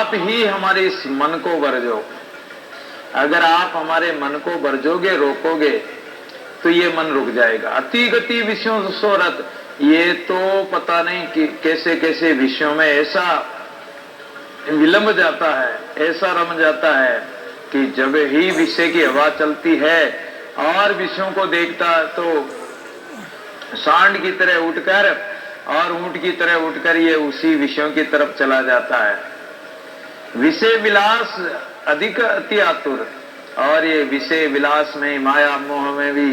आप ही हमारे इस मन को वर्जो। अगर आप हमारे मन को वर्जोगे, रोकोगे, तो ये मन रुक जाएगा। अति गति विषयों सोरत, ये तो पता नहीं कि कैसे कैसे विषयों में ऐसा विलंब जाता है, ऐसा रम जाता है कि जब ही विषय की हवा चलती है और विषयों को देखता है तो सांड की तरह उठकर और ऊंट की तरह उठकर ये उसी विषयों की तरफ चला जाता है। विषय विलास अधिक अति आतुर, और ये विषय विलास में, माया मोह में भी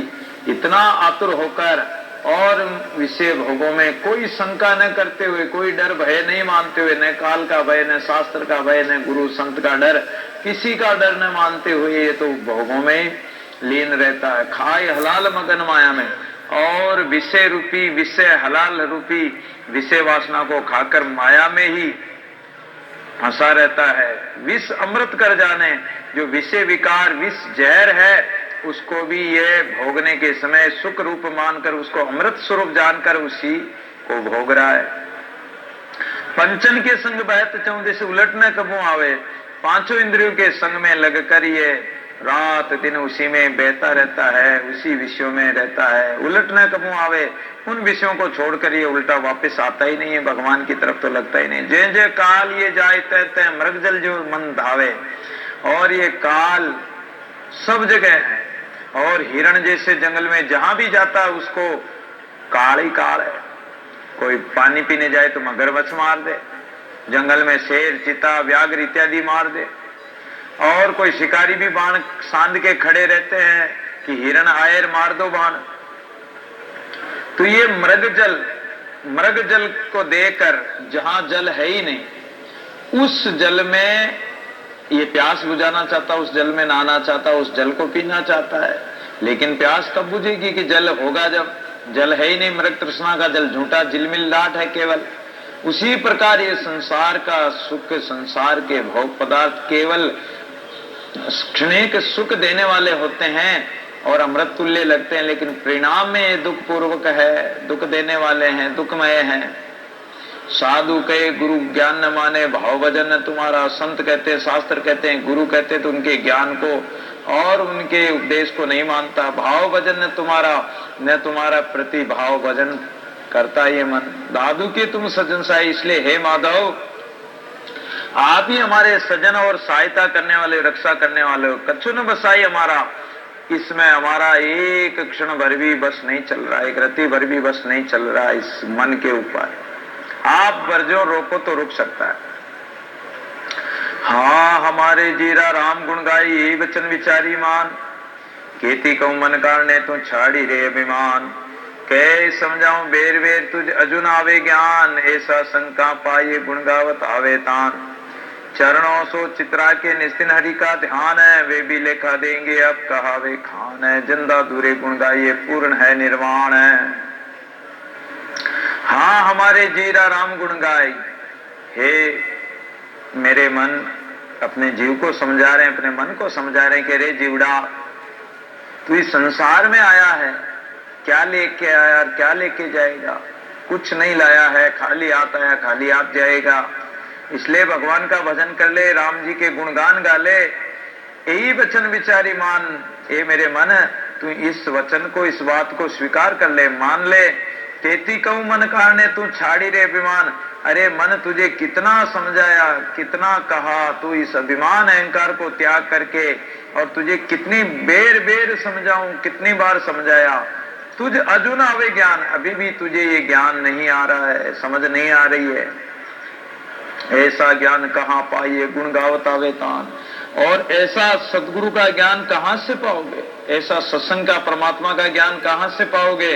इतना आतुर होकर और विषय भोगों में कोई शंका न करते हुए, कोई डर भय नहीं मानते हुए, न काल का भय, न शास्त्र का भय, न गुरु संत का डर, किसी का डर न मानते हुए ये तो भोगों में लीन रहता है। खाए हलाल मगन माया में, और विषय रूपी, विषय हलाल रूपी विषय वासना को खाकर माया में ही फंसा रहता है। विष अमृत कर जाने, जो विषय विकार विष जहर है उसको भी ये भोगने के समय सुख रूप मानकर, उसको अमृत स्वरूप जानकर उसी को भोग रहा है। पंचन के संग बहत चौदह से उलटने कबू आवे, पांचों इंद्रियों के संग में लगकर ये रात दिन उसी में बहता रहता है, उसी विषयों में रहता है। उलटने कबू आवे, उन विषयों को छोड़कर ये उल्टा वापस आता ही नहीं है, भगवान की तरफ तो लगता ही नहीं। जय जय काल ये जाए तय तय मृग जल जो मन धावे, और ये काल सब जगह है, और हिरण जैसे जंगल में जहां भी जाता है उसको काल ही काल है। कोई पानी पीने जाए तो मगरमच्छ मार दे, जंगल में शेर चीता व्याघ्र इत्यादि मार दे, और कोई शिकारी भी बाण सांध के खड़े रहते हैं कि हिरण आयर मार दो बाण। तो ये मृग जल को देकर, जहां जल है ही नहीं, उस जल में ये प्यास बुझाना चाहता, उस जल में नहाना चाहता, उस जल को पीना चाहता है। लेकिन प्यास कब बुझेगी कि जल होगा जब, जल है ही नहीं। मृग तृष्णा का जल झूठा झिलमिलाट है केवल। उसी प्रकार ये संसार का सुख, संसार के भोग पदार्थ केवल क्षणिक सुख देने वाले होते हैं और अमृत तुल्य लगते हैं, लेकिन परिणाम में दुख पूर्वक है, दुख देने वाले हैं, दुखमय हैं। साधु कहे गुरु ज्ञान न माने, भाव भजन न तुम्हारा। संत कहते हैं, शास्त्र कहते हैं, गुरु कहते हैं तो उनके ज्ञान को और उनके उपदेश को नहीं मानता। भाव भजन न तुम्हारा, न तुम्हारा प्रति भाव भजन करता ये मन। दादू के तुम सज्जन साई, इसलिए हे माधव आप ही हमारे सज्जन और सहायता करने वाले, रक्षा करने वाले हो। कछु न बसाई हमारा, इसमें हमारा एक क्षण भर भी बस नहीं चल रहा, एक रति भर भी बस नहीं चल रहा इस मन के ऊपर। आप वर्जो, रोको तो रुक सकता है। हाँ हमारे जीरा राम गुण गाई, यही वचन विचारी मान। खेती कहूं मन कारणे तू छाड़ी रे अभिमान। कह समझाऊं बेर बेर तुझ अजुन आवे ज्ञान। ऐसा शंका पाए गुण गावत आवे तान। चरणों सो चित्रा के निस्तिन हरि का ध्यान है। वे भी लेखा देंगे अब कहावे खान है। जिंदा दूरे गुण गाइए पूर्ण है निर्वाण है। हाँ हमारे जीरा राम गुण गाय। हे मेरे मन, अपने जीव को समझा रहे हैं, अपने मन को समझा रहे हैं कि रे जीवड़ा, तू इस संसार में आया है, क्या लेके आया, क्या लेके जाएगा? कुछ नहीं लाया है, खाली हाथ आया, खाली हाथ जाएगा। इसलिए भगवान का भजन कर ले, राम जी के गुणगान गा ले। यही वचन विचारी मान। ये मेरे मन, तू इस वचन को, इस बात को स्वीकार कर ले, मान ले। तेती कहूं मन कारणे तू छाड़ी रे अभिमान। अरे मन, तुझे कितना समझाया, कितना कहा, तू इस अभिमान अहंकार को त्याग करके, और तुझे कितनी बेर बेर समझाऊं, कितनी बार समझाया, तुझ अजुन आवे ज्ञान। अभी भी तुझे ये ज्ञान नहीं आ रहा है, समझ नहीं आ रही है। ऐसा ज्ञान कहाँ पाइए गुण गावत आवे तान। और ऐसा सदगुरु का ज्ञान कहाँ से पाओगे? ऐसा सत्संग का, परमात्मा का ज्ञान कहाँ से पाओगे?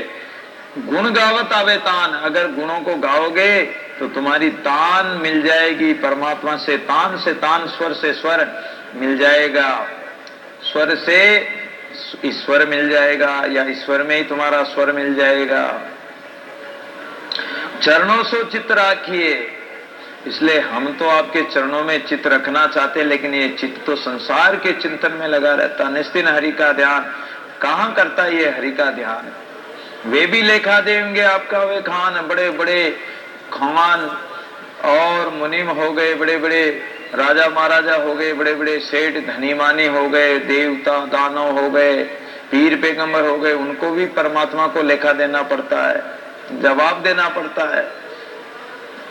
गुण गावत आवे तान। अगर गुणों को गाओगे तो तुम्हारी तान मिल जाएगी परमात्मा से। तान से तान, स्वर से स्वर मिल जाएगा, स्वर से ईश्वर मिल जाएगा, या ईश्वर में ही तुम्हारा स्वर मिल जाएगा। चरणों से चित्त राखिए। इसलिए हम तो आपके चरणों में चित्त रखना चाहते, लेकिन ये चित्त तो संसार के चिंतन में लगा रहता। निस्तिन हरि का ध्यान कहाँ करता ये हरि का ध्यान? वे भी लेखा देंगे आपका वे खान। बड़े बड़े खान और मुनिम हो गए, बड़े बड़े राजा महाराजा हो गए, बड़े बड़े सेठ धनीमानी हो गए, देवता दानव हो गए, पीर पैगंबर हो गए, उनको भी परमात्मा को लेखा देना पड़ता है, जवाब देना पड़ता है।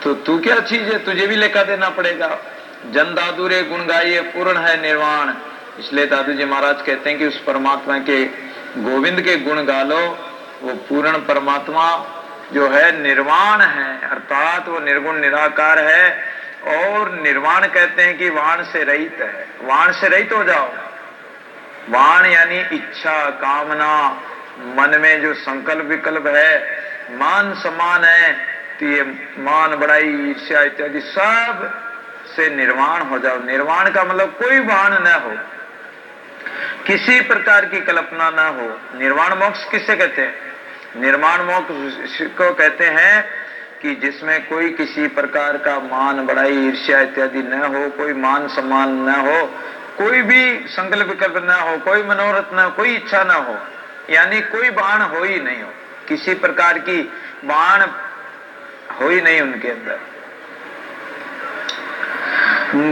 तो तू क्या चीज है, तुझे भी लेखा देना पड़ेगा। जन दादू रे गुण गाइए पूर्ण है निर्वाण। इसलिए दादू जी महाराज कहते हैं कि उस परमात्मा के गोविंद के गुण गा लो। वो पूर्ण परमात्मा जो है निर्वाण है, अर्थात वो निर्गुण निराकार है। और निर्वाण कहते हैं कि वाण से रहित है, वाण से रहित हो जाओ। वाण यानी इच्छा कामना, मन में जो संकल्प विकल्प है, मान सम्मान है, तो ये मान बड़ाई ईर्ष्या इत्यादि सब से निर्वाण हो जाओ। निर्वाण का मतलब कोई वाण न हो, किसी प्रकार की कल्पना न हो। निर्वाण मोक्ष किसे कहते हैं? निर्वाण मोक्ष को कहते हैं कि जिसमें कोई किसी प्रकार का मान बड़ाई ईर्ष्या इत्यादि न हो, कोई मान सम्मान न हो, कोई भी संकल्प विकल्प न हो, कोई मनोरथ न हो, कोई इच्छा न हो, यानी कोई बाण हो ही नहीं हो, किसी प्रकार की बाण हो ही नहीं उनके अंदर।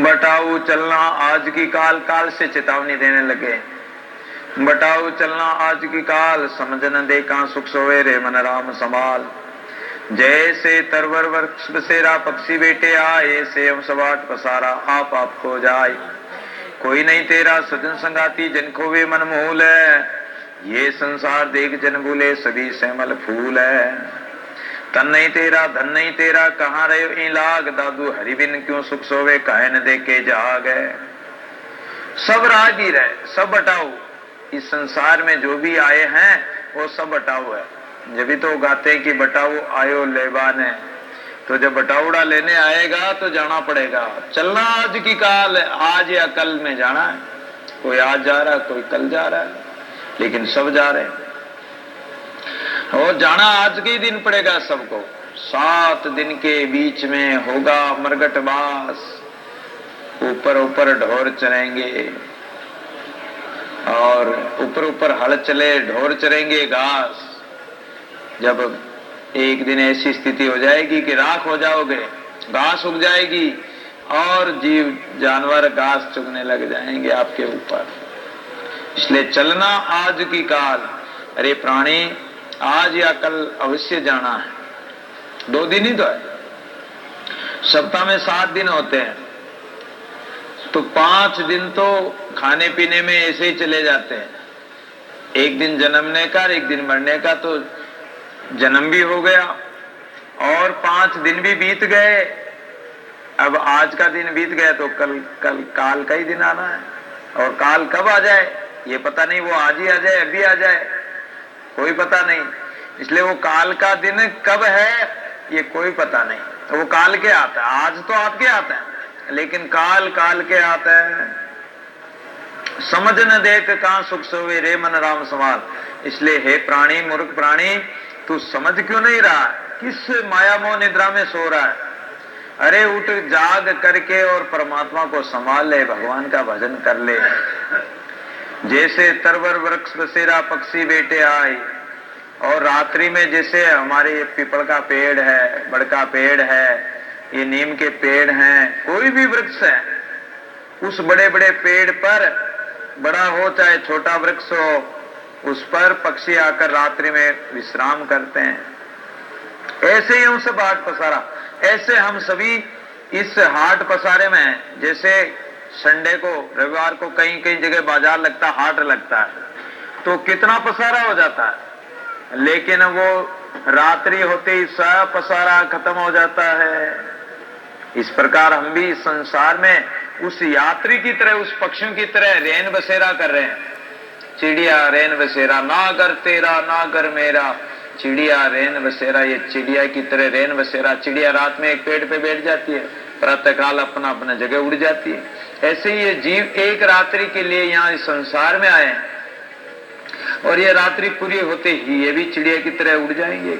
बटाऊ चलना आज की काल, काल से चेतावनी देने लगे। बटाऊ चलना आज की काल, समझ न देखा सुख सोए रे मन राम संभाल। जैसे तरवर वृक्ष बसेरा पक्षी बेटे आए, से हम सवाट पसारा आप आपको जाए। कोई नहीं तेरा सजन संगाती, जन को वे मन मूल है। ये संसार देख जन भूले, सभी सेमल फूल है। तन नहीं तेरा धन नहीं तेरा, कहाँ रहे लाग। दादू हरि बिन क्यों सुख सोवे, काहे न देखे जाग। सब राहगीर है, सब बटाऊ। इस संसार में जो भी आए हैं वो सब बटाऊ है। जब भी तो गाते हैं कि बटाऊ आयो लेबान है। तो जब बटाऊड़ा लेने आएगा तो जाना पड़ेगा। चलना आज की काल, आज या कल में जाना है। कोई आज जा रहा है, कोई कल जा रहा है, लेकिन सब जा रहे हैं। और जाना आज के ही दिन पड़ेगा सबको। 7 दिन के बीच में होगा मरगट बास। ऊपर ऊपर ढोर चरेंगे और ऊपर ऊपर हल चले, ढोर चरेंगे घास। जब एक दिन ऐसी स्थिति हो जाएगी कि राख हो जाओगे, घास उग जाएगी और जीव जानवर घास चुगने लग जाएंगे आपके ऊपर। इसलिए चलना आज की काल। अरे प्राणी, आज या कल अवश्य जाना है। 2 दिन ही तो है, सप्ताह में 7 दिन होते हैं, तो 5 दिन तो खाने पीने में ऐसे ही चले जाते हैं। एक दिन जन्मने का, एक दिन मरने का, तो जन्म भी हो गया और 5 दिन भी बीत गए। अब आज का दिन बीत गया तो कल काल का ही दिन आना है। और काल कब आ जाए ये पता नहीं, वो आज ही आ जाए, अभी आ जाए, कोई पता नहीं। इसलिए वो काल का दिन कब है ये कोई पता नहीं। तो वो काल के आता है, आज तो आपके आता है, लेकिन काल काल के आता है। समझ न देख कहां सुख सोवे रे मन राम संभाल। इसलिए हे प्राणी, मूर्ख प्राणी, तू समझ क्यों नहीं रहा? किस माया मोह निद्रा में सो रहा है? अरे उठ जाग करके और परमात्मा को संभाल ले, भगवान का भजन कर ले। जैसे तरवर वृक्ष बसेरा पक्षी बेटे आए, और रात्रि में जैसे हमारे पीपल का पेड़ है, बड़का पेड़ है, ये नीम के पेड़ हैं, कोई भी वृक्ष है, उस बड़े बड़े पेड़ पर, बड़ा हो चाहे छोटा वृक्ष हो, उस पर पक्षी आकर रात्रि में विश्राम करते हैं। ऐसे ही हम सब हाट पसारा, ऐसे हम सभी इस हाट पसारे में हैं। जैसे संडे को, रविवार को कहीं कहीं जगह बाजार लगता है, हाट लगता है, तो कितना पसारा हो जाता है, लेकिन वो रात्रि होते ही सब पसारा खत्म हो जाता है। इस प्रकार हम भी इस संसार में उस यात्री की तरह, उस पक्षियों की तरह रैन बसेरा कर रहे हैं। चिड़िया रैन बसेरा, ना घर तेरा ना घर मेरा, चिड़िया रैन बसेरा। ये चिड़िया की तरह रैन बसेरा। चिड़िया रात में एक पेड़ पे बैठ जाती है, प्रातःकाल अपना अपना जगह उड़ जाती है। ऐसे ही ये जीव एक रात्रि के लिए यहाँ इस संसार में आए, और ये रात्रि पूरी होते ही ये भी चिड़िया की तरह उड़ जाएंगे।